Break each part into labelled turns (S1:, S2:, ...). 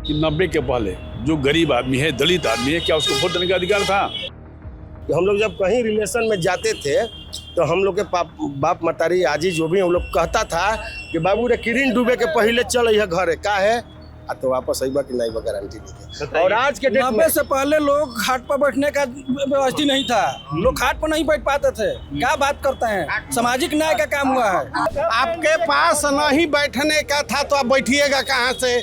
S1: कि 90 के पहले जो गरीब आदमी है, दलित आदमी है, क्या उसको वोट देने का अधिकार था?
S2: हम लोग जब कहीं रिलेशन में जाते थे तो हम लोग के बाप मतारी आजी जो भी हम लोग कहता था कि बाबू रे किरण डूबे के पहले चल यह घर है का है तो वापस आईबा कि नहीं गारंटी नहीं। और आज के डेट में
S3: से पहले लोग खाट पर बैठने का व्यवस्था नहीं था, लोग खाट पर नहीं बैठ पाते थे। क्या बात करते हैं, सामाजिक न्याय का काम हुआ है।
S4: आपके पास नहीं बैठने का था तो आप बैठिएगा कहाँ से,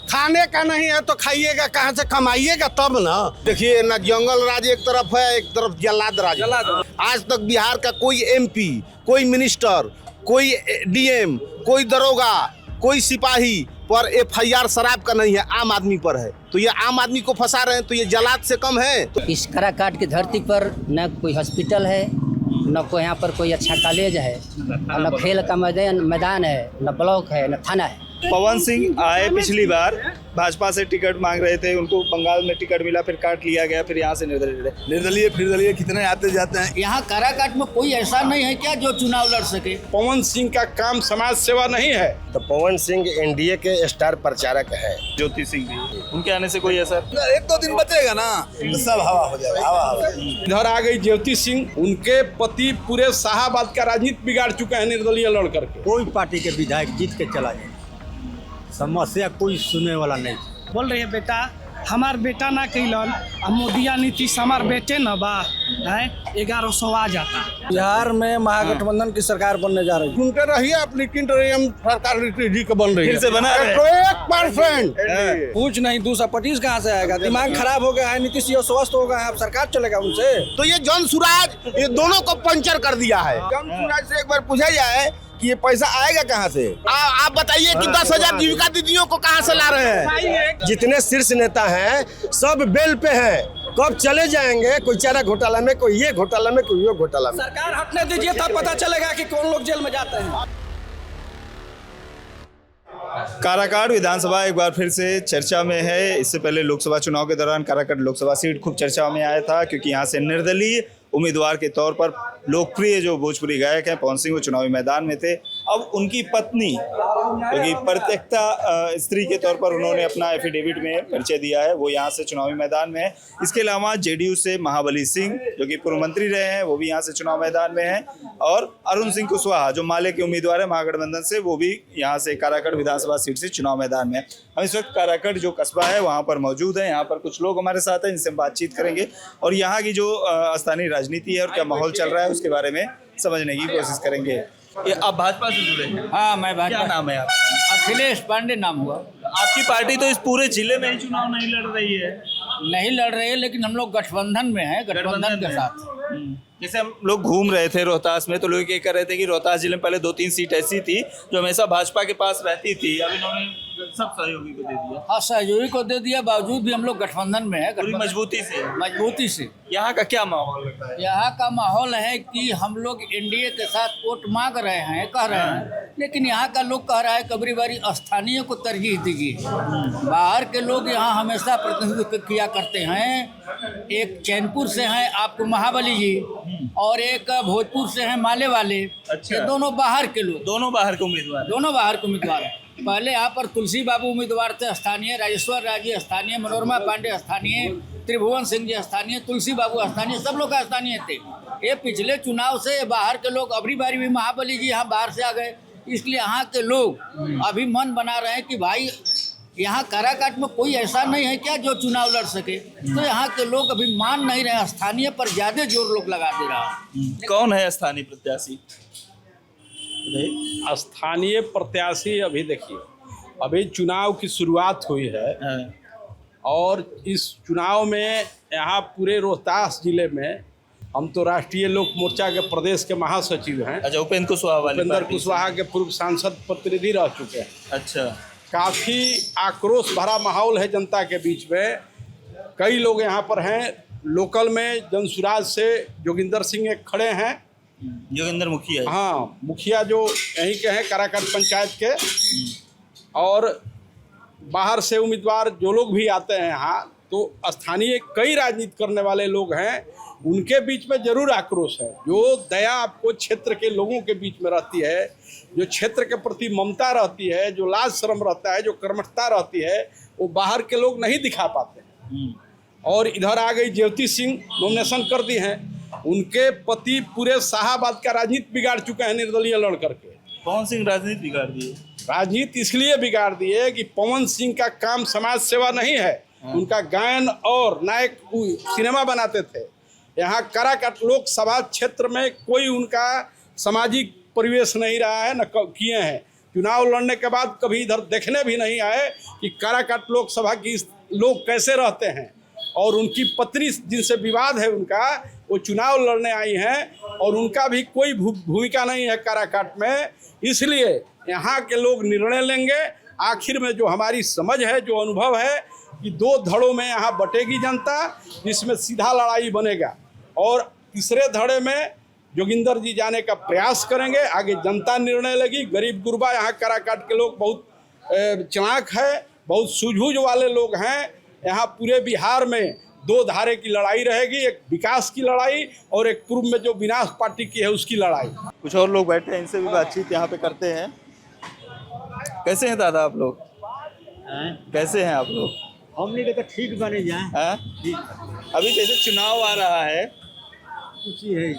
S4: खाने का नहीं है तो खाइएगा कहाँ से, कमाइएगा तब ना। देखिए ना, जंगल राज एक तरफ है, एक तरफ जल्लाद राज। आज तक बिहार का कोई MP, कोई मिनिस्टर, कोई DM, कोई दरोगा, कोई सिपाही पर FIR शराब का नहीं है, आम आदमी पर है। तो ये आम आदमी को फंसा रहे हैं, तो ये जल्लाद से कम है। तो
S5: इस काराकाट की धरती पर न कोई हॉस्पिटल है, न कोई यहाँ पर कोई अच्छा कॉलेज है, न खेल का मैदान है, न ब्लॉक है, न थाना है।
S6: पवन सिंह आए पिछली बार, भाजपा से टिकट मांग रहे थे, उनको बंगाल में टिकट मिला, फिर काट लिया गया, फिर यहाँ से
S1: निर्दलीय फिर दलीय कितने आते जाते हैं।
S5: यहाँ काराकाट में कोई ऐसा नहीं है क्या जो चुनाव लड़ सके।
S4: पवन सिंह का काम समाज सेवा नहीं है।
S2: तो पवन सिंह NDA के स्टार प्रचारक है।
S6: ज्योति सिंह भी, उनके आने से कोई असर?
S1: 1-2 दिन बचेगा ना, सब हवा हो जाएगा, हवा।
S4: इधर आ गई ज्योति सिंह, उनके पति पूरे शाहाबाद का राजनीति बिगाड़ चुके हैं निर्दलीय लड़ करके।
S7: कोई पार्टी के विधायक जीत के चला जाए, समस्या कोई सुनने वाला नहीं।
S3: बोल रही है बेटा हमार बेटा ना कैलन, मोदिया नीतीश हमार बेटे न बा है 1100 आ जाता। बिहार में महागठबंधन की सरकार बनने जा रही है।
S4: सुनते रहिए, आप लेकिन सरकार जी का बन रही है,
S6: फिर से बना रहे हैं।
S4: 1%
S3: कुछ नहीं, 225 कहाँ से आएगा? दिमाग खराब हो गया है, नीतीश जी स्वस्थ हो गए हैं, अब सरकार चलेगा उनसे।
S4: तो ये जन सुराज ये दोनों को पंचर कर दिया है। जन सुराज से एक बार पूछा जाए कि ये पैसा आएगा कहाँ से? आप बताइए कि 10,000 जीविका दीदियों को कहाँ से ला रहे हैं?
S2: जितने शीर्ष नेता हैं सब बेल पे हैं, कब चले जाएंगे, कोई चारा घोटाला में, कोई ये घोटाला में, कोई वो घोटाला में।
S3: सरकार हटने दीजिए तब पता चलेगा कि कौन लोग जेल में जाते हैं।
S6: काराकाट विधानसभा एक बार फिर से चर्चा में है। इससे पहले लोकसभा चुनाव के दौरान काराकाट लोकसभा सीट खूब चर्चा में आया था, क्योंकि यहाँ से निर्दलीय उम्मीदवार के तौर पर लोकप्रिय जो भोजपुरी गायक हैं पवन सिंह वो चुनावी मैदान में थे। अब उनकी पत्नी, क्योंकि प्रत्यक्षता स्त्री के तौर पर उन्होंने अपना एफिडेविट में परिचय दिया है, वो यहाँ से चुनावी मैदान में है। इसके अलावा JDU से महाबली सिंह जो कि पूर्व मंत्री रहे हैं, वो भी यहाँ से चुनाव मैदान में हैं, और अरुण सिंह कुशवाहा जो माले के उम्मीदवार है महागठबंधन से, वो भी यहाँ से काराकाट विधानसभा सीट से चुनाव मैदान में है। हम इस वक्त काराकाट जो कस्बा है वहाँ पर मौजूद हैं। यहाँ पर कुछ लोग हमारे साथ हैं, जिनसे हम बातचीत करेंगे और यहाँ की जो स्थानीय राजनीति है और क्या माहौल चल रहा है उसके बारे में समझने की कोशिश करेंगे। ये आप भाजपा से जुड़े हैं?
S5: हाँ, मैं भाजपा।
S6: क्या नाम है आप?
S5: अखिलेश पांडे नाम हुआ।
S6: आपकी पार्टी तो इस पूरे जिले में ही चुनाव नहीं लड़ रही है।
S5: नहीं लड़ रहे हैं, लेकिन हम लोग गठबंधन में हैं, गठबंधन के साथ।
S6: जैसे हम लोग घूम रहे थे रोहतास में, तो लोग ये कह रहे थे कि रोहतास जिले में पहले 2-3 सीट ऐसी थी जो हमेशा भाजपा के पास रहती थी, अब इन्होंने सब सहयोगी को दे दिया।
S5: हाँ, सहयोगी को दे दिया, बावजूद भी हम लोग गठबंधन में है,
S6: पूरी मजबूती से। यहाँ का क्या माहौल लगता है?
S5: यहाँ का माहौल है कि हम लोग NDA के साथ वोट मांग रहे हैं, कह रहे हैं, लेकिन यहाँ का लोग कह रहा है कबरी बारी स्थानीय को तरजीह दीजिए। बाहर के लोग यहाँ हमेशा प्रतिनिधित्व किया करते हैं। एक चैनपुर से हैं आपको महाबली जी, और एक भोजपुर से हैं माले वाले।
S6: अच्छा।
S5: ये दोनों बाहर के लोग,
S6: दोनों बाहर के उम्मीदवार?
S5: दोनों बाहर के उम्मीदवार हैं। पहले यहाँ पर तुलसी बाबू उम्मीदवार थे स्थानीय, राजेश्वर राजी स्थानीय, मनोरमा पांडे स्थानीय, त्रिभुवन सिंह जी स्थानीय, तुलसी बाबू स्थानीय, सब लोग स्थानीय थे। ये पिछले चुनाव से बाहर के लोग, अबरी बारी भी महाबली जी यहाँ बाहर से आ गए, इसलिए यहाँ के लोग अभी मन बना रहे हैं कि भाई यहाँ काराकाट में कोई ऐसा नहीं है क्या जो चुनाव लड़ सके। तो यहाँ के लोग अभी मान नहीं रहे, स्थानीय पर ज्यादा जोर लोग लगा दे रहा है।
S6: कौन है स्थानीय प्रत्याशी?
S4: स्थानीय प्रत्याशी अभी देखिए, अभी चुनाव की शुरुआत हुई है और इस चुनाव में यहाँ पूरे रोहतास जिले में हम तो राष्ट्रीय लोक मोर्चा के प्रदेश के महासचिव हैं।
S6: अच्छा, उपेंद्र कुशवाहा
S4: के पूर्व सांसद प्रतिनिधि रह चुके हैं।
S6: अच्छा।
S4: काफ़ी आक्रोश भरा माहौल है जनता के बीच में। कई लोग यहाँ पर हैं। लोकल में जनसुराज से जोगिंदर सिंह एक खड़े हैं,
S6: जोगिंदर मुखिया।
S4: हाँ, मुखिया जो यहीं के हैं काराकाट पंचायत के, और बाहर से उम्मीदवार जो लोग भी आते हैं यहाँ, तो स्थानीय कई राजनीति करने वाले लोग हैं, उनके बीच में जरूर आक्रोश है। जो दया आपको क्षेत्र के लोगों के बीच में रहती है, जो क्षेत्र के प्रति ममता रहती है, जो लाज शर्म रहता है, जो कर्मठता रहती है, वो बाहर के लोग नहीं दिखा पाते हैं। और इधर आ गई ज्योति सिंह, नॉमिनेशन कर दी हैं। उनके पति पूरे शाहाबाद का राजनीति बिगाड़ चुके हैं निर्दलीय लड़ करके।
S6: पवन सिंह राजनीति बिगाड़ दिए।
S4: राजनीति इसलिए बिगाड़ दिए कि पवन सिंह का काम समाज सेवा नहीं है। उनका गायन और नायक सिनेमा बनाते थे। यहाँ काराकाट लोकसभा क्षेत्र में कोई उनका सामाजिक परिवेश नहीं रहा है, न किए हैं। चुनाव लड़ने के बाद कभी इधर देखने भी नहीं आए कि काराकाट लोकसभा की लोग कैसे रहते हैं। और उनकी पत्नी जिनसे विवाद है उनका, वो चुनाव लड़ने आई हैं और उनका भी कोई भूमिका नहीं है काराकाट में। इसलिए यहाँ के लोग निर्णय लेंगे। आखिर में जो हमारी समझ है, जो अनुभव है कि 2 धड़ों में यहाँ बटेगी जनता, जिसमें सीधा लड़ाई बनेगा। और तीसरे धड़े में जोगिंदर जी जाने का प्रयास करेंगे। आगे जनता निर्णय लेगी। गरीब गुरबा यहाँ काराकाट के लोग बहुत चालाक है, बहुत सूझबूझ वाले लोग हैं। यहाँ पूरे बिहार में 2 धारे की लड़ाई रहेगी, एक विकास की लड़ाई और एक पूर्व में जो विनाश पार्टी की है उसकी लड़ाई।
S6: कुछ और लोग बैठे हैं, इनसे भी बातचीत यहाँ पे करते हैं। कैसे हैं दादा आप लोग? कैसे हैं आप लोग?
S7: हमने के तो ठीक बने जाए।
S6: अभी जैसे चुनाव आ रहा है,
S7: कुछ ही है।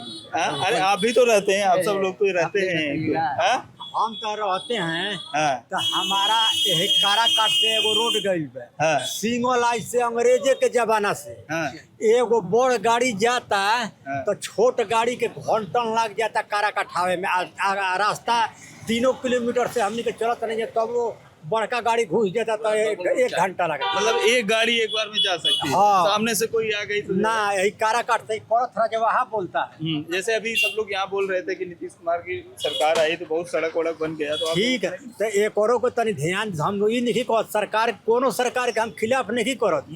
S6: अरे आप भी तो रहते हैं, आप सब लोग तो रहते हैं।
S7: हम तो रहते हैं
S6: हाँ।
S7: तो हमारा यही काराकाट से एगो रोड गई है।
S6: हाँ।
S7: सिंगल लाइन से अंग्रेजे के जमाना से।
S6: हाँ।
S7: एगो बड़ गाड़ी जाता
S6: हाँ।
S7: तो छोट गाड़ी के घंटन लग जाता काराकाट आवे में। रास्ता 3 किलोमीटर से हमने के चलत नहीं, तब वो बड़का गाड़ी घुस जाता तो 1 घंटा लगता।
S6: मतलब एक गाड़ी एक बार में जा सकती है।
S7: हाँ।
S6: सामने से कोई आ गई तो
S7: ना यही काराकाट से थोड़ा जवाब बोलता है।
S6: जैसे अभी सब लोग यहाँ बोल रहे थे कि नीतीश कुमार की सरकार आई तो बहुत सड़क वड़क बन गया, तो
S7: ठीक है, तो एक औरों को तनी ध्यान हम ये नहीं कहत सरकार कोनो सरकार के हम खिलाफ नहीं करत,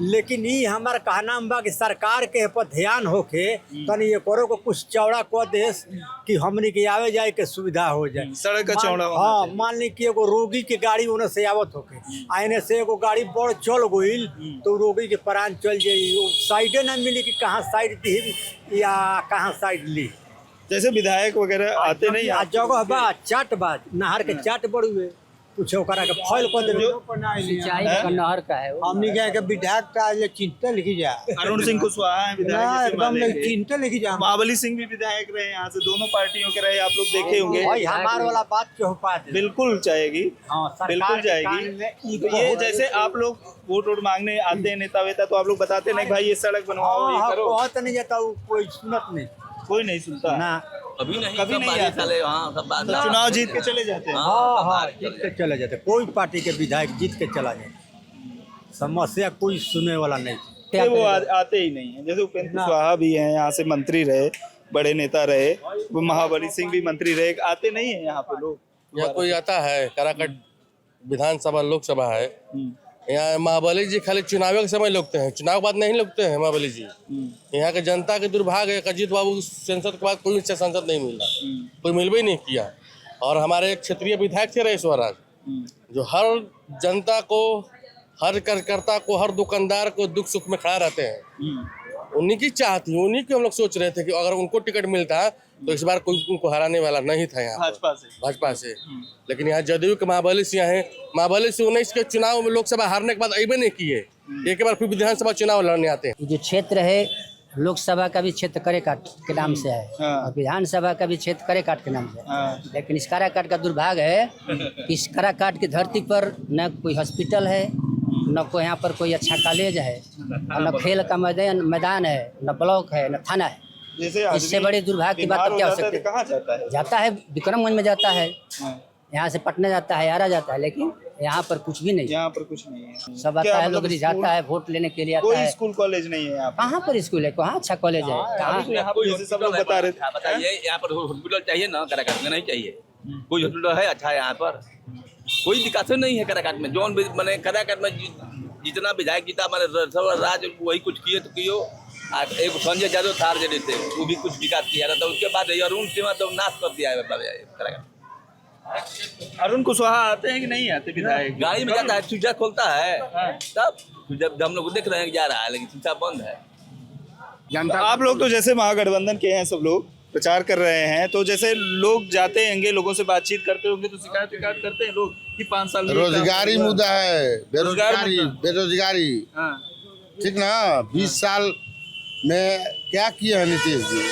S7: लेकिन ये हमारा कहना बा कि सरकार के पर ध्यान होके तनी एक औरों को कुछ चौड़ा कर देस कि हमनी के आवे जाए के सुविधा हो जाए।
S6: सड़क का चौड़ा होना
S7: हाँ,
S6: चाहिए।
S7: मान ली कि एगो रोगी के गाड़ी उन्हें से आवत होके आने से एगो गाड़ी बड़ चल गईल तो रोगी के प्राण चल जाई। साइडे ना मिली कि कहाँ साइड दी या कहाँ साइड ली।
S6: जैसे विधायक वगैरह आते नहीं
S7: आ जगह बा चाट बा नहर के चाट बड़ी हुए कुछ ओकरा के फॉल कर दे।
S8: सिंचाई का नहर का है वो।
S7: हमनी के विधायक का ये चिंता लिखी जा।
S6: अरुण सिंह कुशवाहा है विधायक, इसे
S7: एकदम
S6: मानेंगे।
S7: नहीं चिंता लिखी जा।
S6: महाबली सिंह भी विधायक रहे यहाँ से, दोनों पार्टियों के रहे, आप लोग देखे होंगे।
S7: भाई हमार वाला बात क्यों पाते।
S6: बिल्कुल जाएगी,
S7: हाँ, सरकार
S6: बिल्कुल
S7: के
S6: जाएगी।
S7: कान में
S6: तो ये जैसे आप लोग वोट मांगने आते हैं नेता वेता, तो आप लोग बताते नहीं भाई ये सड़क बनवाओ, ये करो।
S7: कहत नहीं जाता कोई सुनत नहीं
S6: कोई नहीं सुनता
S7: ना।
S6: कभी नहीं आता। तो चुनाव जीत के चले जाते हैं।
S7: हाँ जीत के चले जाते, कोई पार्टी के विधायक जीत के चला जाए, समस्या कोई सुनने वाला नहीं।
S6: वो आते ही नहीं है। जैसे उपेंद्र कुशवाहा भी हैं, यहाँ से मंत्री रहे, बड़े नेता रहे, वो महाबली सिंह भी मंत्री रहे, आते नहीं है यहाँ पे लोग।
S9: यहाँ कोई आता है? काराकाट विधानसभा लोकसभा है, यहाँ महाबली जी खाली चुनाव के समय लगते हैं, चुनाव के बाद नहीं लगते हैं महाबली जी। यहाँ के जनता के दुर्भाग्य है, अजीत बाबू संसद के बाद कोई अच्छा सांसद नहीं मिला, कोई मिल भी नहीं किया। और हमारे एक क्षेत्रीय विधायक थे रईस राज, जो हर जनता को, हर कार्यकर्ता को, हर दुकानदार को दुख सुख में खड़ा रहते हैं। उन्हीं की चाह थी, उन्हीं की हम लोग सोच रहे थे कि अगर उनको टिकट मिलता तो इस बार कोई उनको हराने वाला नहीं था यहाँ भाजपा से। लेकिन यहाँ जदयू के महाबली सिंह हैं, महाबली सिंह 19 के चुनाव में लोकसभा हारने के बाद अबे नहीं किए, एक बार फिर विधानसभा चुनाव लड़ने आते हैं।
S8: जो क्षेत्र है लोकसभा का भी क्षेत्र काराकाट के नाम से है और विधानसभा का भी क्षेत्र काराकाट के नाम से है। लेकिन इस काराकाट का दुर्भाग्य है कि इस काराकाट की धरती पर न कोई हॉस्पिटल है, न कोई यहाँ पर कोई अच्छा कॉलेज है, न खेल का मैदान है, न ब्लॉक है, न थाना है। इससे बड़ी दुर्भाग्य की बात तो क्या हो सकती है?
S6: कहाँ जाता है?
S8: जाता है विक्रमगंज में जाता है, यहाँ से पटना जाता है, आरा जाता है, लेकिन यहाँ पर कुछ भी नहीं।
S6: यहाँ पर कुछ नहीं है।
S8: सब आता है, लोग रिझाता है, वोट लेने के लिए आता
S6: कोई
S8: है।
S6: स्कूल कॉलेज नहीं है यहाँ पर।
S8: कहाँ पर स्कूल है? कहाँ अच्छा कॉलेज है? कहाँ?
S6: यहाँ पर जैसे सब लोग बता रहे थे।
S10: बताइए, यहाँ पर हॉस्पिटल चाहिए ना, काराकाट में नहीं चाहिए। कोई हॉस्पिटल है अच्छा यहाँ पर? कोई दिक्कत नहीं है काराकाट में। जौन मैंने काराकाट में जितना विधायक जीता मैंने राज वही कुछ किए तो कियो। एक संजय यादव थार दे देते, वो भी कुछ विकास किया था। उसके बाद अरुण सिंह तो नाश कर दिया है।
S6: अरुण कुशवाहा आते हैं कि नहीं आते विधायक?
S10: गाड़ी में जाता है, शीशा खोलता है, तब जब हम लोग देख रहे हैं जा रहा है, लेकिन शीशा बंद है।
S6: आप लोग तो जैसे महागठबंधन के हैं सब लोग, प्रचार कर रहे हैं। तो जैसे लोग जाते होंगे, लोगों से बातचीत करते होंगे, तो शिकायत करते हैं लोग कि 5 साल
S4: रोजगारी मुद्दा है, बेरोजगारी
S6: मुद्दा।
S4: बेरोजगारी।
S6: हाँ।
S4: ठीक ना, 20 साल में क्या किया है नीतीश जी?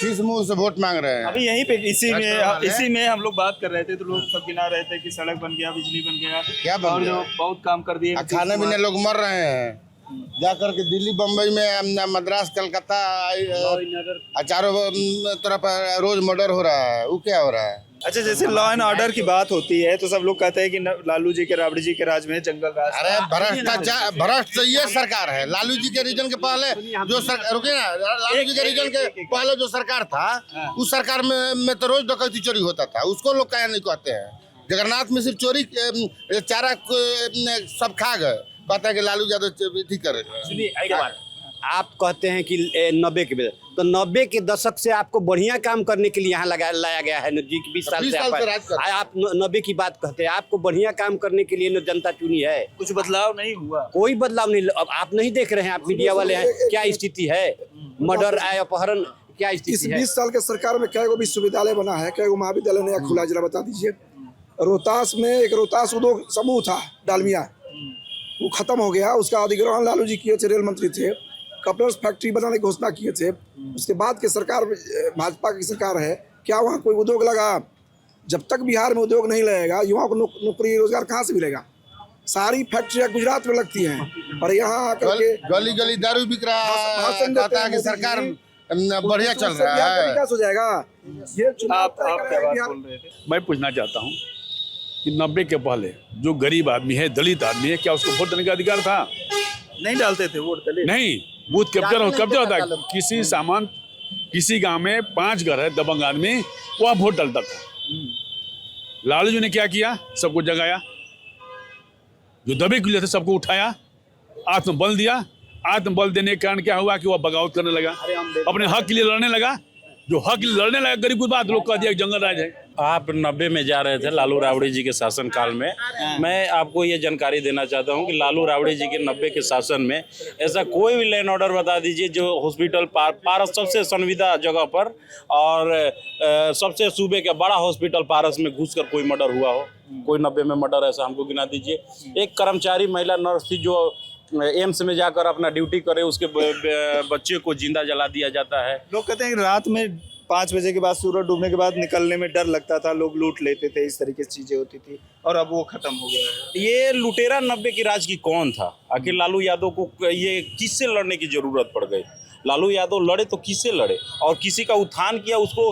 S4: किस मुंह से वोट मांग रहे हैं?
S6: अभी यहीं पे इसी में हम लोग बात कर रहे थे, तो लोग सब गिना रहे थे कि सड़क बन गया, बिजली बन गया,
S4: क्या बन
S6: और
S4: गया?
S6: जो बहुत काम कर दिए।
S4: खाने पीने लोग मर रहे हैं जाकर के दिल्ली बम्बई में, मद्रास कलकत्ता, चारों तरफ रोज मर्डर हो रहा है। वो क्या हो रहा है?
S6: अच्छा, जैसे लॉ एंड ऑर्डर की बात होती है तो सब लोग कहते हैं कि लालू जी के, राबड़ी जी के राज में जंगल राज।
S4: अरे भ्रष्टाचार, भ्रष्ट तो ये सरकार है। लालू जी के रीजन के पहले जो रुके ना, लालू जी के रीजन के पहले जो सरकार था, उस सरकार में तो रोज डकैती चोरी होता था। उसको लोग क्या नहीं कहते हैं? जगन्नाथ मिश्र चोरी चारा सब खा गए, कहता है कि लालू यादव ठीक करेगा।
S7: आप कहते हैं कि 90 के बेर, तो 90 के दशक से आपको बढ़िया काम करने के लिए यहाँ लाया गया है जी। 20 साल से आप 90 की बात कहते हैं। आपको बढ़िया काम करने के लिए जनता चुनी है।
S6: कुछ बदलाव नहीं हुआ,
S7: कोई बदलाव नहीं। अब आप नहीं देख रहे हैं, आप मीडिया वाले हैं, क्या स्थिति है? मर्डर, अपहरण, क्या स्थिति
S11: इस
S7: है?
S11: 20 साल के सरकार में क्या विश्वविद्यालय बना है, क्या महाविद्यालय नया खुला, जरा बता दीजिए। रोहतास में एक रोहतास उद्योग समूह था डालमिया, वो खत्म हो गया। उसका अधिग्रहण लालू जी किए थे, रेल मंत्री थे। कपलर्स फैक्ट्री बनाने की घोषणा किए थे। उसके बाद की सरकार भाजपा की सरकार है, क्या वहाँ कोई उद्योग लगा? जब तक बिहार में उद्योग नहीं लगेगा, युवाओं को नौकरी रोजगार कहाँ से मिलेगा? सारी फैक्ट्रियाँ गुजरात में लगती हैं और यहाँ आकर के
S4: गली गली दारू बिक रहा है, कहता है कि सरकार बढ़िया चल रहा है।
S11: विकास हो जाएगा। ये चुनाव
S6: आप क्या बात बोल रहे थे?
S1: मैं पूछना चाहता हूँ कि 90 के पहले जो गरीब आदमी है, दलित आदमी है, क्या उसको वोट देने का अधिकार था?
S6: नहीं डालते थे वोट, दलित
S1: नहीं, बूथ कब्जा होता है। किसी सामान, किसी गांव में 5 घर है दबंग आदमी, वह वोट डालता था। लालू जी ने क्या किया? सबको जगाया, जो दबे खुले थे सबको उठाया, आत्मबल दिया। आत्मबल देने के कारण क्या हुआ कि वह बगावत करने लगा, अपने हक के लिए लड़ने लगा। जो हक के लिए लड़ने लगा, गरीब की बात लोग कह दिया जंगल राज है।
S12: आप 90 में जा रहे थे लालू राबड़ी जी के शासन काल में। मैं आपको ये जानकारी देना चाहता हूँ कि लालू राबड़ी जी के 90 के शासन में ऐसा कोई भी लैंड ऑर्डर बता दीजिए जो हॉस्पिटल पारस सबसे संविदा जगह पर और सबसे सूबे के बड़ा हॉस्पिटल पारस में घुसकर कोई मर्डर हुआ हो? कोई 90 में मर्डर ऐसा हमको गिना दीजिए। एक कर्मचारी महिला नर्स थी जो एम्स में जाकर अपना ड्यूटी करे, उसके बच्चे को जिंदा जला दिया जाता है।
S6: लोग कहते हैं कि रात में 5 बजे के बाद, सूरज डूबने के बाद निकलने में डर लगता था, लोग लूट लेते थे, इस तरीके से चीजें होती थी, और अब वो खत्म हो गया है।
S12: ये लुटेरा 90 की राज की कौन था? आखिर लालू यादव को ये किससे लड़ने की जरूरत पड़ गई? लालू यादव लड़े तो किससे लड़े? और किसी का उत्थान किया, उसको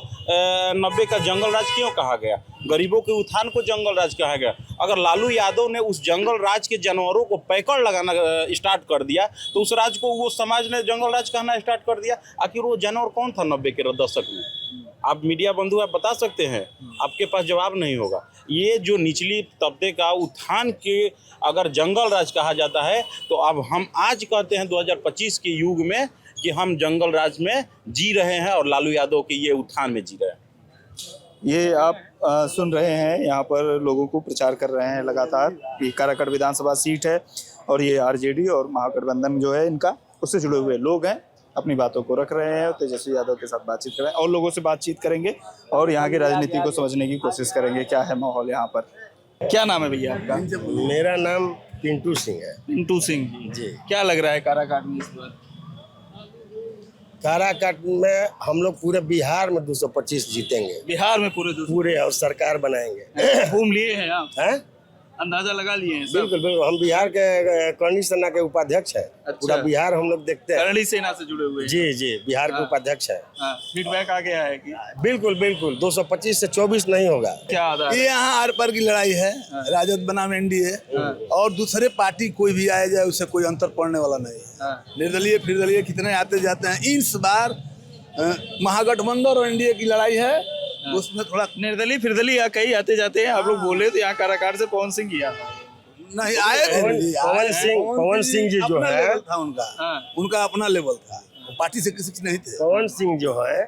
S12: 90 का जंगल राज क्यों कहा गया? गरीबों के उत्थान को जंगल राज कहा गया। अगर लालू यादव ने उस जंगल राज के जानवरों को पैकड़ लगाना स्टार्ट कर दिया तो उस राज को वो समाज ने जंगल राज कहना स्टार्ट कर दिया। आखिर वो जानवर कौन था 90 के दशक में? आप मीडिया बंधु आप बता सकते हैं, आपके पास जवाब नहीं होगा। ये जो निचली तबके का उत्थान के अगर जंगल राज कहा जाता है, तो अब हम आज कहते हैं 2025 के युग में कि हम जंगल राज में जी रहे हैं और लालू यादव के ये उत्थान में जी रहे हैं।
S6: ये आप सुन रहे हैं, यहाँ पर लोगों को प्रचार कर रहे हैं लगातार कि काराकाट विधानसभा सीट है और ये आरजेडी और महागठबंधन जो है इनका, उससे जुड़े हुए लोग हैं, अपनी बातों को रख रहे हैं। तेजस्वी यादव के साथ बातचीत कर रहे हैं और लोगों से बातचीत करेंगे और यहाँ की राजनीति को समझने की कोशिश करेंगे, क्या है माहौल यहाँ पर। क्या नाम है भैया आपका?
S2: मेरा नाम पिंटू सिंह है।
S6: पिंटू सिंह जी, क्या लग रहा है काराकाट में इस बार?
S2: काराकाट में हम लोग पूरे बिहार में 225 जीतेंगे।
S6: बिहार में
S2: पूरे और सरकार बनाएंगे।
S6: घूम लिए हैं आप?
S2: हैं?
S6: अंदाजा लगा लिए हैं?
S2: बिल्कुल बिल्कुल, हम बिहार के करणी सेना के उपाध्यक्ष हैं।
S6: अच्छा।
S2: पूरा बिहार हम लोग देखते हैं।
S6: करणी सेना से जुड़े हुए हैं?
S2: जी जी, बिहार के उपाध्यक्ष है।
S6: फीडबैक आ गया है कि
S2: बिल्कुल बिल्कुल 225 से 24 नहीं होगा।
S6: क्या आधार?
S13: ये यहाँ आर पार की लड़ाई है, राजद बनाम एनडीए, और दूसरे पार्टी कोई भी आया जाए उससे कोई अंतर पड़ने वाला नहीं है। निर्दलीय फिरदलीय कितने आते जाते हैं। इस बार महागठबंधन और एनडीए की लड़ाई है, उसमें थोड़ा
S6: निर्दलीय फिरदलीय कई आते जाते हैं। आप लोग बोले तो यहाँ काराकाट से पवन सिंह किया
S13: नहीं आए थे।
S2: पवन सिंह जी जो है
S13: था उनका अपना लेवल था, पार्टी से किसी नहीं थे।
S2: पवन सिंह जो है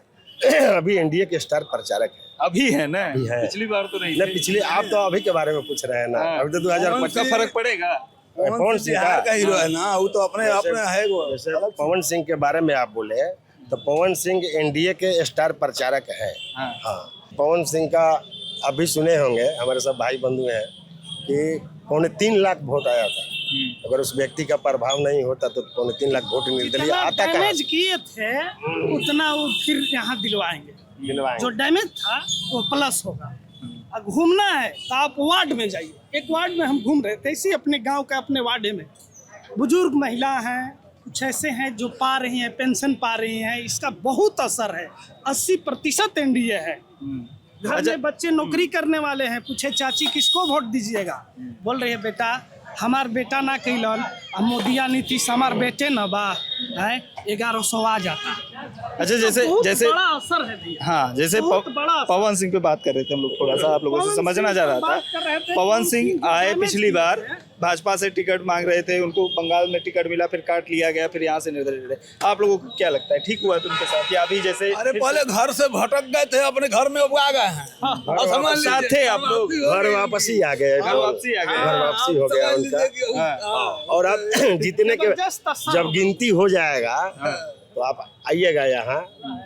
S2: अभी एनडीए के स्टार प्रचारक है।
S6: अभी है ना? पिछली बार तो नहीं।
S2: पिछली, आप तो अभी के बारे में पूछ रहे हैं ना। अभी तो
S6: 2025 का फर्क पड़ेगा।
S2: पवन सिंह
S13: का हीरो है ना, वो तो अपने है।
S2: पवन सिंह के बारे में आप बोले तो पवन सिंह एनडीए के स्टार प्रचारक है। हाँ, पवन सिंह का अभी सुने होंगे, हमारे सब भाई बंधु हैं कि 3.25 लाख वोट आया था। अगर उस व्यक्ति का प्रभाव नहीं होता तो 3.25 लाख वोट निर्दलीय आता कहाँ?
S3: डैमेज किए थे उतना वो फिर यहाँ दिलवाएंगे। जो डैमेज था वो प्लस होगा। अब घूमना है तो आप वार्ड में जाइए। एक वार्ड में हम घूम रहे थे, इसी अपने गांव का अपने वार्ड में बुजुर्ग महिला हैं, कुछ ऐसे हैं जो पा रही हैं, पेंशन पा रही हैं। इसका बहुत असर है। 80% एनडीए है। घर में बच्चे नौकरी करने वाले हैं। पूछे चाची किसको वोट दीजिएगा, बोल रही है बेटा हमार बेटा ना कैलन, मोदिया नीतीश हमार बेटे न बा है 1100 आ जाता।
S6: अच्छा, जैसे
S3: बड़ा असर है भैया।
S6: हाँ, जैसे पवन सिंह पे बात कर रहे थे हम लोग, थोड़ा सा आप लोगों से समझना चाह रहा था। पवन सिंह आए पिछली बार, भाजपा से टिकट मांग रहे थे, उनको बंगाल में टिकट मिला, फिर काट लिया गया, फिर यहाँ से निर्दलीय रहे। आप लोगों को क्या लगता है, ठीक हुआ तो उनके साथ या अभी जैसे?
S13: अरे पहले घर से भटक गए थे, अपने घर में अब आ गए हैं।
S6: साथ थे आप लोग,
S2: घर वापसी आ गए, घर वापसी हो गया उनका। और अब जीतने के जब गिनती हो जाएगा तो आप आइएगा यहाँ,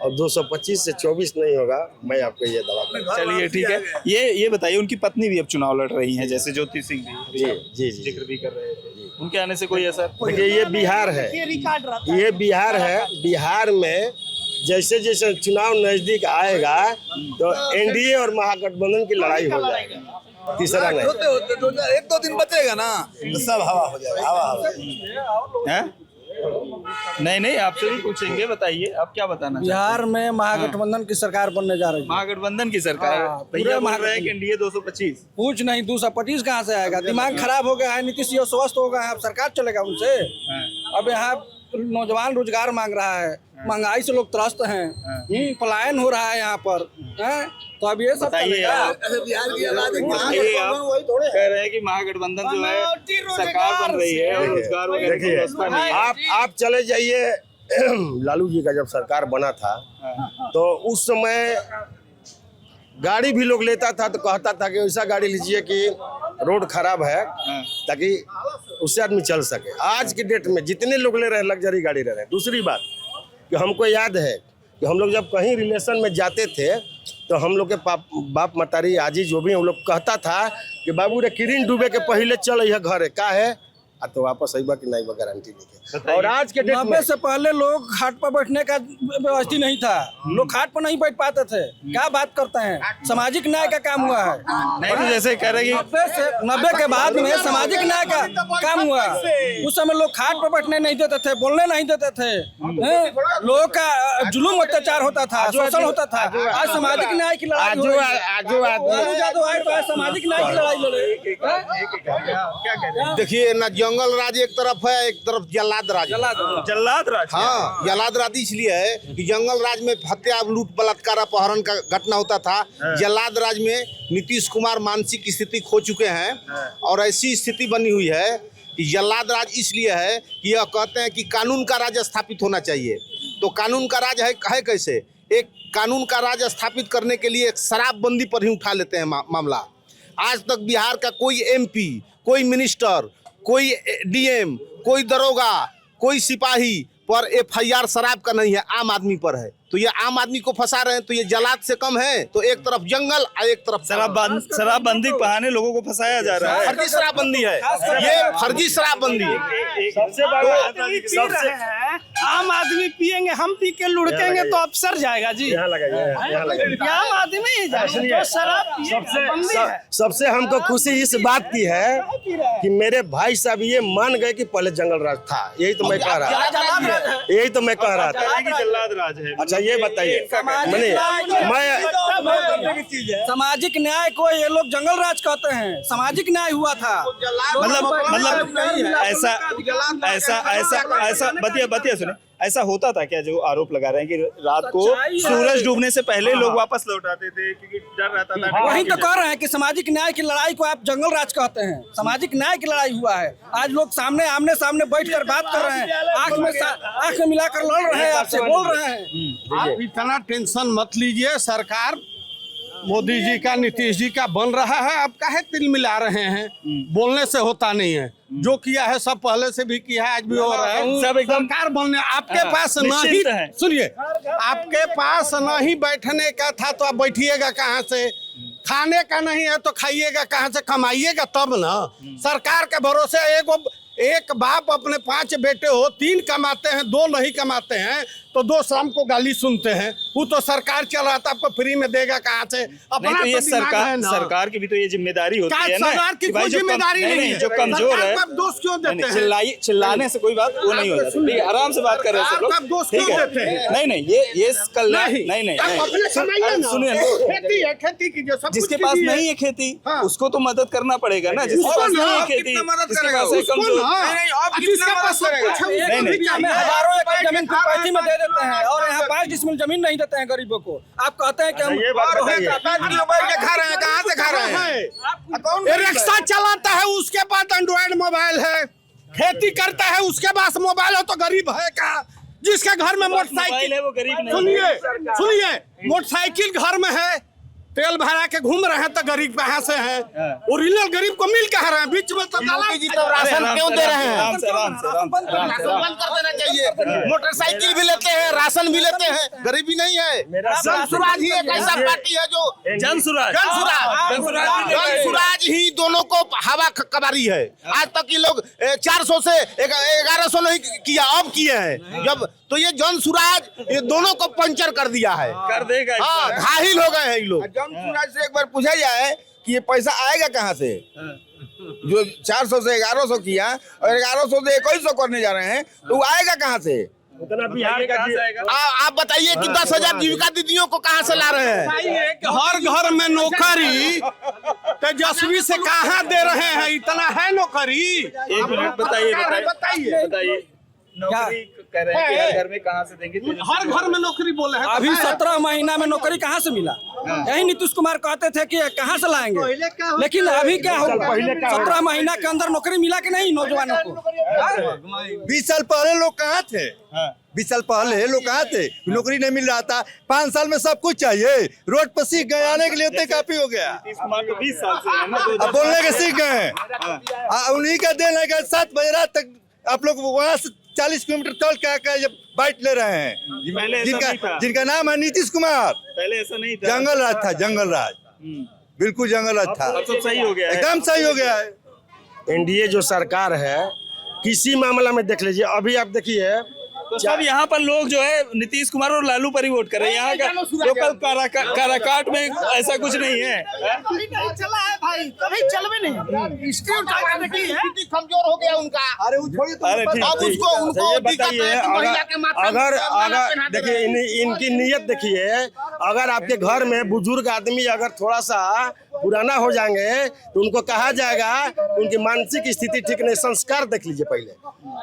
S2: और 225 से 24 नहीं होगा, मैं आपको ये दवा।
S6: चलिए ठीक है। ये बताइए, उनकी पत्नी भी अब चुनाव लड़ रही हैं, जैसे ज्योति सिंह जी जिक्र भी कर रहे थे, उनके आने से कोई असर?
S2: देखिए ये बिहार है, ये बिहार है। बिहार में जैसे जैसे चुनाव नजदीक आएगा तो एनडीए और महागठबंधन की लड़ाई हो जाएगी। तीसरा नहीं,
S13: होते 1-2 दिन बचेगा ना तो सब हवा हो जाएगा। हवा
S6: नहीं, आपसे भी पूछेंगे, बताइए आप क्या बताना?
S3: बिहार में महागठबंधन की सरकार बनने जा रही है।
S6: महागठबंधन की सरकार भैया बोल रहे हैं कि एनडीए 225।
S3: कुछ नहीं, 225 कहाँ से आएगा? दिमाग खराब हो गया है। नीतीश जी स्वस्थ हो गए हैं, अब सरकार चलेगा उनसे? अब यहाँ नौजवान रोजगार मांग रहा है, महंगाई से लोग त्रस्त हैं, पलायन हो रहा है यहाँ पर, तो अब ये सब चलेगा।
S6: कह रहे हैं कि महागठबंधन जो है सरकार बन रही है और रोजगार
S2: देखिए आप चले जाइए। लालू जी का जब सरकार बना था तो उस समय गाड़ी भी लोग लेता था तो कहता था कि ऐसा गाड़ी लीजिए कि रोड खराब है ताकि उससे आदमी चल सके। आज की डेट में जितने लोग ले रहे हैं लग्जरी गाड़ी ले रहे हैं। दूसरी बात कि हमको याद है कि हम लोग जब कहीं रिलेशन में जाते थे तो हम लोग के बाप मतारी आजी जो भी हम लोग कहता था कि बाबू रे किरण डूबे के पहले चल यह घर है का है तो वापस आइबा कि नहीं गारंटी नहीं। और आज के डेट में
S3: से पहले लोग खाट पर बैठने का व्यवस्था नहीं था, लोग खाट पर नहीं बैठ पाते थे। क्या बात करते हैं, सामाजिक न्याय का काम हुआ है।
S6: नहीं तो जैसे कह रहे कि
S3: 90 के बाद में सामाजिक न्याय का काम हुआ। उस समय लोग खाट पर बैठने नहीं देते थे, बोलने नहीं देते थे, लोगों का जुलूम अत्याचार होता था, शोषण होता था। आज सामाजिक न्याय की लड़ाई, सामाजिक न्याय की लड़ाई लड़े।
S4: देखिए ना, जंगल राज एक तरफ है, एक तरफ जल्लाद राज।
S6: जल्लाद राज,
S4: हाँ, जल्लाद राज इसलिए है कि जंगल राज में हत्या, लूट, बलात्कार, अपहरण का घटना होता था। जल्लाद राज में नीतीश कुमार मानसिक स्थिति खो चुके हैं और ऐसी स्थिति बनी हुई है कि जल्लाद राज इसलिए है कि यह कहते हैं कि कानून का राज स्थापित होना चाहिए। तो कानून का राज है कैसे? एक कानून का राज स्थापित करने के लिए शराबबंदी पर ही उठा लेते हैं मामला। आज तक बिहार का कोई एमपी, कोई मिनिस्टर, कोई डीएम, कोई दरोगा, कोई सिपाही पर एफआईआर शराब का नहीं है, आम आदमी पर है। तो ये आम आदमी को फंसा रहे हैं। तो ये जलाद से कम है। तो एक तरफ जंगल और एक तरफ
S6: शराबबंदी के बहाने लोगों को फंसाया जा रहा है।
S4: फर्जी शराबबंदी है, ये फर्जी शराबबंदी है।
S3: सबसे आम आदमी पिएंगे, हम पी के लुढ़केंगे तो अफसर जाएगा जी। आम आदमी
S2: सबसे हमको खुशी इस बात की है कि मेरे भाई साहब ये मान गए कि पहले जंगल राज था। यही तो मैं कह रहा था,
S6: जल्लाद राज है।
S2: अच्छा ये बताइए,
S3: सामाजिक न्याय को ये लोग जंगल राज कहते हैं। सामाजिक न्याय हुआ था,
S6: मतलब ऐसा बतिया सुने, ऐसा होता था क्या जो आरोप लगा रहे हैं कि रात को सूरज डूबने से पहले लोग वापस लौट आते थे क्योंकि डर रहता था?
S3: वही तो कह रहे हैं कि सामाजिक न्याय की लड़ाई को आप जंगल राज कहते हैं। सामाजिक न्याय की लड़ाई हुआ है। आज लोग आमने सामने बैठकर बात कर रहे हैं, आंख में मिलाकर लड़ रहे हैं, आपसे बोल रहे हैं।
S4: आप इतना टेंशन मत लीजिए। सरकार मोदी जी का, नीतीश जी का बन रहा है। आप काहे तिल मिला रहे हैं? बोलने से होता नहीं है। जो किया है सब पहले से भी किया है, आज भी हो रहा है। सब एकदम सरकार बनने आपके पास नहीं, सुनिए, आपके पास नहीं बैठने का था तो आप बैठिएगा कहाँ से? खाने का नहीं है तो खाइएगा कहाँ से? कमाइएगा तब ना। सरकार के भरोसे एक बाप अपने 5 बेटे हो, 3 कमाते हैं, 2 नहीं कमाते हैं, तो 2 शाम को गाली सुनते हैं। वो तो सरकार चल रहा था, आपको फ्री में देगा कहाँ से? अपना
S6: तो ये
S4: सरकार
S6: की भी तो ये जिम्मेदारी होती है ना।
S4: सरकार की कोई जिम्मेदारी नहीं है।
S6: जो कमजोर है,
S4: दोष क्यों देते हैं?
S6: चिल्लाने से कोई बात वो नहीं हो जाती। ठीक है, आराम से बात कर रहे हैं सब लोग।
S4: दोष क्यों देते हैं?
S6: नहीं, ये कल्याण नहीं, सुनिए,
S4: खेती है, खेती कीजिए।
S6: जिसके पास नहीं है खेती उसको तो मदद करना पड़ेगा ना। जिसके पास नहीं है खेती, जिसके पास है कमजोर,
S3: हजारों एकड़ जमीन पंचायती में दे देते हैं और यहाँ 5 डिसमिल जमीन नहीं देते हैं गरीबों को। आप कहते हैं कि हम
S4: खा रहे हैं, कहाँ से खा रहे हैं? रिक्शा चलाता है उसके पास एंड्रॉइड मोबाइल है, खेती करता है उसके पास मोबाइल है, तो गरीब है का? जिसके घर में मोटरसाइकिल है वो गरीब नहीं। सुनिए, मोटरसाइकिल घर में है, तेल भरा के घूम रहे हैं, तो गरीब कहाँ से है? ओरिजिनल गरीब को मिल कहाँ रहे हैं? बीच में तो राशन क्यों दे रहे हैं?
S2: बंद कर देना चाहिए। मोटरसाइकिल भी लेते हैं, राशन भी लेते हैं, गरीबी नहीं है। जनसुराज ही एक ऐसा पार्टी है जो जनसुराज ही दोनों को हवा कबारी है। आज तक ये लोग 400 से 1100 नहीं किया, अब किए हैं जब, तो ये जनसुराज ये दोनों को पंचर कर दिया है, कर देगा। हाँ, घायल हो गए हैं ये लोग। जनसुराज से एक बार पूछा जाए कि ये पैसा आएगा कहाँ से? जो 400 से 1100 किया और 1100 से 2100 करने जा रहे हैं, तो वो आएगा कहाँ से? उतना बिहार का आप बताइए कि 10,000 जीविका दीदियों को कहाँ से ला रहे हैं?
S4: हर घर में नौकरी तेजस्वी से कहाँ दे रहे हैं? इतना है नौकरी?
S6: एक मिनट बताइए नौकरी कह रहे हैं कि हर घर में कहाँ से देंगे?
S4: हर घर में नौकरी बोले हैं।
S3: अभी 17 महीना में नौकरी कहाँ से मिला? यही नीतीश कुमार कहते थे कि कहाँ से लाएंगे, लेकिन अभी क्या होगा? 17 महीना के अंदर नौकरी मिला कि नहीं नौजवानों को?
S7: 20 साल पहले लोग कहाँ थे? 20 साल पहले लोग कहाँ थे? नौकरी नहीं मिल रहा था। 5 साल में सब कुछ चाहिए। रोड पर सीख गए, आने के लिए उतने काफी हो गया।
S6: 20 साल से
S7: अब बोलने के सीख गए। उन्हीं का देन है कि 7 बजे रात तक आप लोग वहाँ से 40 किलोमीटर चल के आकर बाइट ले रहे हैं। जिनका नाम है नीतीश कुमार।
S6: पहले ऐसा नहीं था,
S7: जंगल राज था, जंगल राज, बिल्कुल जंगल राज था।
S6: अब सब सही हो गया है,
S7: एकदम सही हो गया है।
S2: एनडीए जो सरकार है, किसी मामला में देख लीजिए, अभी आप देखिए
S6: तो सब यहाँ पर लोग जो है नीतीश कुमार और लालू पर ही वोट कर रहे हैं। यहाँ का लोकल काराकाट में ऐसा कुछ नहीं है।
S3: कभी नहीं चला है भाई, कभी चलवे नहीं। इसके
S2: स्थिति कमजोर हो गया उनका।
S7: अरे वो छोड़िए,
S2: अब उसको उनको बताइए, अगर देखिए इनकी नीयत देखिए, अगर आपके घर में बुजुर्ग आदमी अगर थोड़ा सा पुराना हो जाएंगे तो उनको कहा जाएगा उनकी मानसिक स्थिति ठीक नहीं। संस्कार देख लीजिए पहले,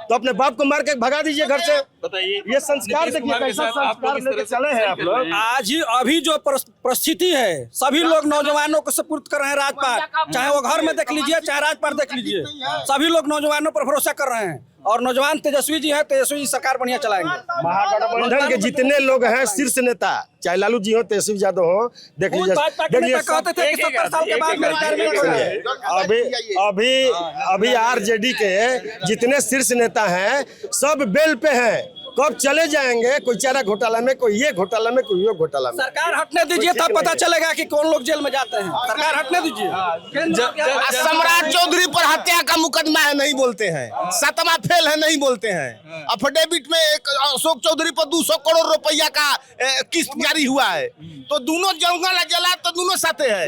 S2: तो अपने बाप को मार के भगा दीजिए घर से। बताइए, ये संस्कार देखिए कैसा संस्कार लेके चले हैं आप लोग।
S3: आज ही अभी जो परिस्थिति है, सभी लोग नौजवानों को सपुर्द कर रहे हैं राजपाट, चाहे वो घर में देख लीजिए चाहे राजपाट देख लीजिए, सभी लोग नौजवानों पर भरोसा कर रहे हैं। और नौजवान तेजस्वी जी है, तेजस्वी सरकार बढ़िया चलाएंगे।
S2: महागठबंधन के जितने लोग हैं शीर्ष नेता, चाहे लालू जी हो, तेजस्वी यादव हो, देख लीजिए अभी आरजेडी के जितने शीर्ष नेता हैं सब बेल पे हैं। कब चले जाएंगे? कोई चारा घोटाला में, कोई ये घोटाला में, कोई ये घोटाला में।
S3: सरकार हटने दीजिए, तब पता चलेगा कि कौन लोग जेल में जाते हैं। सरकार हटने दीजिए।
S2: सम्राट चौधरी पर हत्या का मुकदमा है, नहीं बोलते हैं। 7वां फेल है, नहीं बोलते हैं। अफिडेविट में एक अशोक चौधरी पर 200 करोड़ रुपया का किस्त जारी हुआ है, तो दोनों जंगल जला तो दोनों साथे है।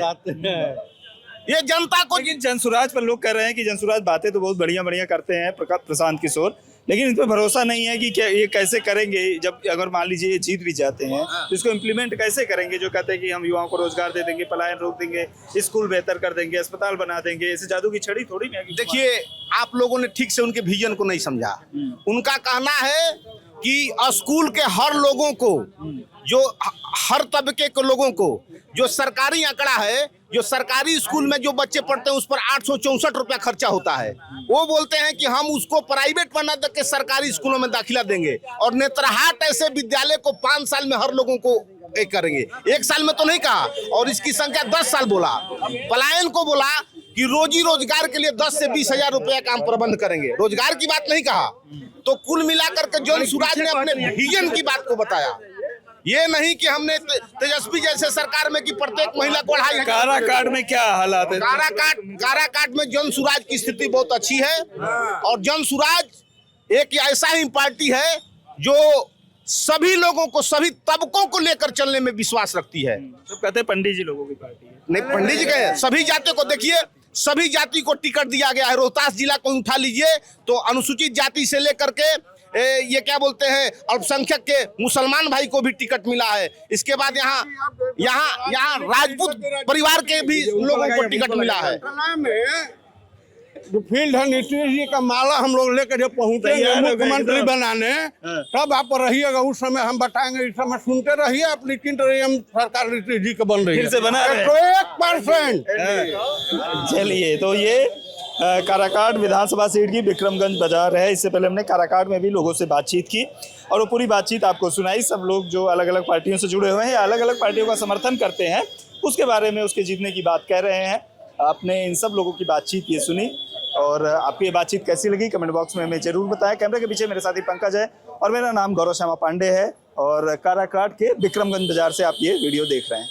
S2: ये जनता को,
S6: लेकिन जनसुराज पर लोग कह रहे हैं कि जनसुराज बातें तो बहुत बढ़िया करते हैं प्रशांत किशोर, लेकिन इन पर भरोसा नहीं है कि क्या ये कैसे करेंगे। जब अगर मान लीजिए ये जीत भी जाते हैं तो इसको इम्प्लीमेंट कैसे करेंगे? जो कहते हैं कि हम युवाओं को रोजगार दे देंगे, पलायन रोक देंगे, स्कूल बेहतर कर देंगे, अस्पताल बना देंगे, ऐसे जादू की छड़ी थोड़ी नहीं।
S2: देखिए, आप लोगों ने ठीक से उनके विजन को नहीं समझा। उनका कहना है कि स्कूल के हर लोगों को, जो हर तबके के लोगों को, जो सरकारी आंकड़ा है, जो सरकारी स्कूल में जो बच्चे पढ़ते हैं उस पर 864 रुपया खर्चा होता है। वो बोलते हैं कि हम उसको प्राइवेट बना के सरकारी स्कूलों में दाखिला देंगे, और नेत्रहाट ऐसे विद्यालय को 5 साल में हर लोगों को एक करेंगे। 1 साल में तो नहीं कहा, और इसकी संख्या 10 साल बोला। पलायन को बोला
S4: कि रोजी रोजगार के लिए 10 से 20 हजार रुपया का हम प्रबंध करेंगे, रोजगार की बात नहीं कहा। तो कुल मिलाकर के जॉन सुराज ने अपने विजन की बात को बताया। ये नहीं कि हमने तेजस्वी जैसे सरकार में कि प्रत्येक महिला को 2,500।
S1: काराकाट में क्या हालात है?
S4: काराकाट में जन सुराज की स्थिति बहुत अच्छी है और जन सुराज एक ऐसा ही पार्टी है जो सभी लोगों को, सभी तबकों को लेकर चलने में विश्वास रखती है।
S6: तो कहते हैं पंडित जी लोगों की पार्टी है।
S4: नहीं, पंडित जी कहे सभी जाति को, देखिए सभी जाति को टिकट दिया गया है। रोहतास जिला को उठा लीजिए तो अनुसूचित जाति से लेकर के ये क्या बोलते हैं अल्पसंख्यक के मुसलमान भाई को भी टिकट मिला है। इसके बाद यहाँ राजपूत परिवार के भी लोगों को टिकट मिला है। जो फील्ड है नीतीश जी का माला हम लोग लेकर जब पहुंचेंगे मुख्यमंत्री बनाने, तब आप रहिएगा। उस समय हम बताएंगे, इस समय सुनते रहिए। आप निश्चिंत रहिए, हम सरकार नीतीश जी का बन रही है,
S6: फिर से बना रहे हैं।
S4: 100%।
S6: चलिए, तो ये काराकाट विधानसभा सीट की विक्रमगंज बाजार है। इससे पहले हमने काराकाट में भी लोगों से बातचीत की और वो पूरी बातचीत आपको सुनाई। सब लोग जो अलग अलग पार्टियों से जुड़े हुए हैं या अलग अलग पार्टियों का समर्थन करते हैं, उसके बारे में, उसके जीतने की बात कह रहे हैं। आपने इन सब लोगों की बातचीत ये सुनी और आपको ये बातचीत कैसी लगी कमेंट बॉक्स में हमें जरूर बताएं। कैमरे के पीछे मेरे साथी पंकज है और मेरा नाम गौरव श्यामा पांडे है और काराकाट के विक्रमगंज बाजार से आप ये वीडियो देख रहे हैं।